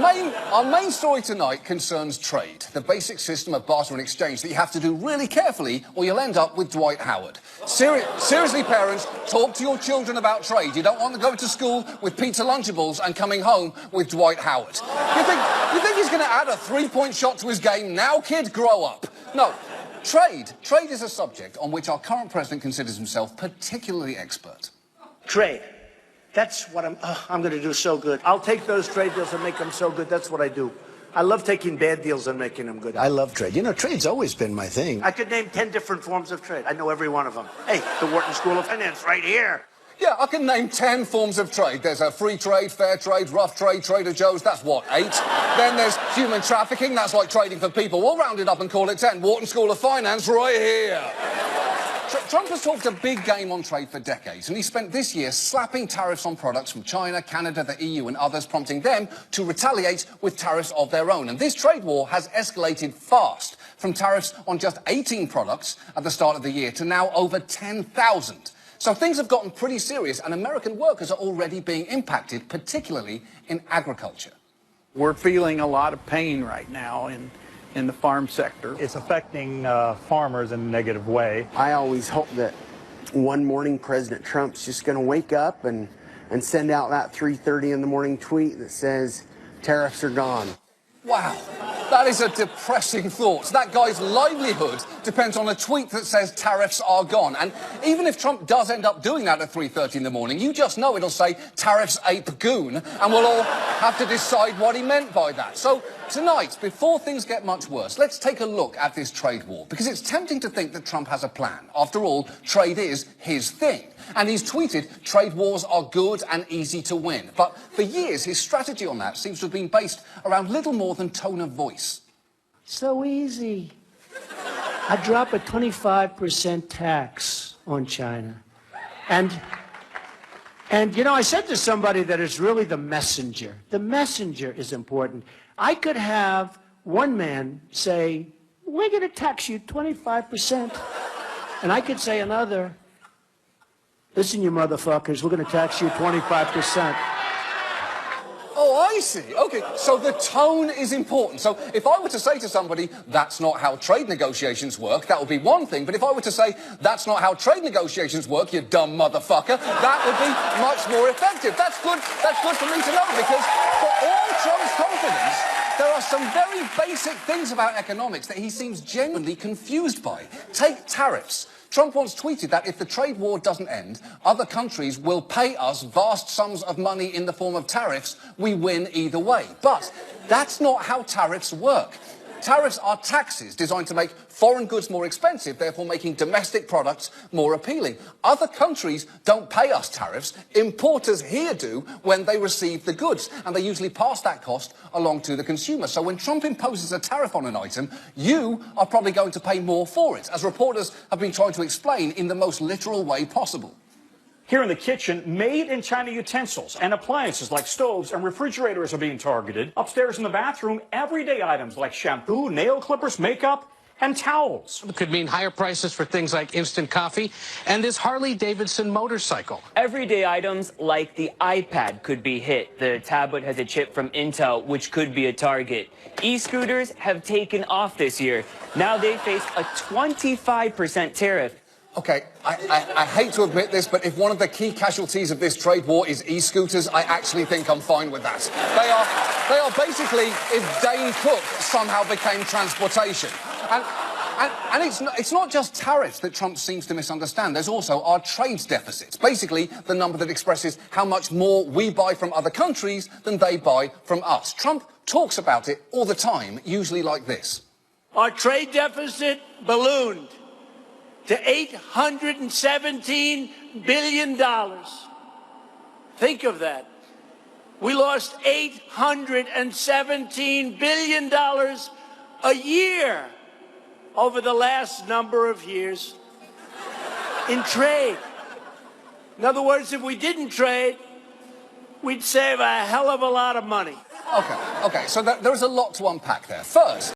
Our main story tonight concerns trade, the basic system of barter and exchange that you have to do really carefully or you'll end up with Dwight Howard. Seriously, parents, talk to your children about trade. You don't want them going to school with pizza Lunchables and coming home with Dwight Howard. You think he's going to add a three-point shot to his game now, kid? Grow up. No. Trade is a subject on which our current president considers himself particularly expert. Trade. That's what I'm going to do so good. I'll take those trade deals and make them so good. That's what I do. I love taking bad deals and making them good. I love trade. You know, trade's always been my thing. I could name 10 different forms of trade. I know every one of them. Hey, the Wharton School of Finance right here. Yeah, I can name 10 forms of trade. There's a free trade, fair trade, rough trade, Trader Joe's, that's what, 8? Then there's human trafficking, that's like trading for people. We'll round it up and call it 10. Wharton School of Finance right here. Trump has talked a big game on trade for decades, and he spent this year slapping tariffs on products from China, Canada, the EU and others, prompting them to retaliate with tariffs of their own. And this trade war has escalated fast, from tariffs on just 18 products at the start of the year to now over 10,000. So things have gotten pretty serious, and American workers are already being impacted, particularly in agriculture. We're feeling a lot of pain right now in the farm sector. It's affecting farmers in a negative way. I always hope that one morning President Trump's just going to wake up and send out that 3:30 in the morning tweet that says tariffs are gone. Wow, that is a depressing thought. That guy's livelihood depends on a tweet that says tariffs are gone. And even if Trump does end up doing that at 3:30 in the morning, you just know it'll say tariffs ape goon, and we'll all have to decide what he meant by that. So tonight, before things get much worse, let's take a look at this trade war, because it's tempting to think that Trump has a plan. After all, trade is his thing. And he's tweeted trade wars are good and easy to win. But for years, his strategy on that seems to have been based around little more than tone of voice. So easy. I drop a 25% tax on China. And you know, I said to somebody that it's really the messenger. The messenger is important. I could have one man say, we're going to tax you 25%. And I could say another, listen, you motherfuckers, we're going to tax you 25%. Oh, I see. OK, so the tone is important. So if I were to say to somebody, that's not how trade negotiations work, that would be one thing. But if I were to say, that's not how trade negotiations work, you dumb motherfucker, that would be much more effective. That's good for me to know, because for all Trump's confidence, there are some very basic things about economics that he seems genuinely confused by. Take tariffs. Trump once tweeted that if the trade war doesn't end, other countries will pay us vast sums of money in the form of tariffs. We win either way. But that's not how tariffs work. Tariffs are taxes designed to make foreign goods more expensive, therefore making domestic products more appealing. Other countries don't pay us tariffs. Importers here do when they receive the goods, and they usually pass that cost along to the consumer. So when Trump imposes a tariff on an item, you are probably going to pay more for it, as reporters have been trying to explain in the most literal way possible. Here in the kitchen, made-in-China utensils and appliances like stoves and refrigerators are being targeted. Upstairs in the bathroom, everyday items like shampoo, nail clippers, makeup, and towels. It could mean higher prices for things like instant coffee and this Harley-Davidson motorcycle. Everyday items like the iPad could be hit. The tablet has a chip from Intel, which could be a target. E-scooters have taken off this year. Now they face a 25% tariff. OK, I hate to admit this, but if one of the key casualties of this trade war is e-scooters, I actually think I'm fine with that. They are basically if Dane Cook somehow became transportation. And it's not just tariffs that Trump seems to misunderstand. There's also our trade deficits, basically the number that expresses how much more we buy from other countries than they buy from us. Trump talks about it all the time, usually like this. Our trade deficit ballooned to $817 billion. Think of that. We lost $817 billion a year over the last number of years in trade. In other words, if we didn't trade, we'd save a hell of a lot of money. OK, so there is a lot to unpack there. First,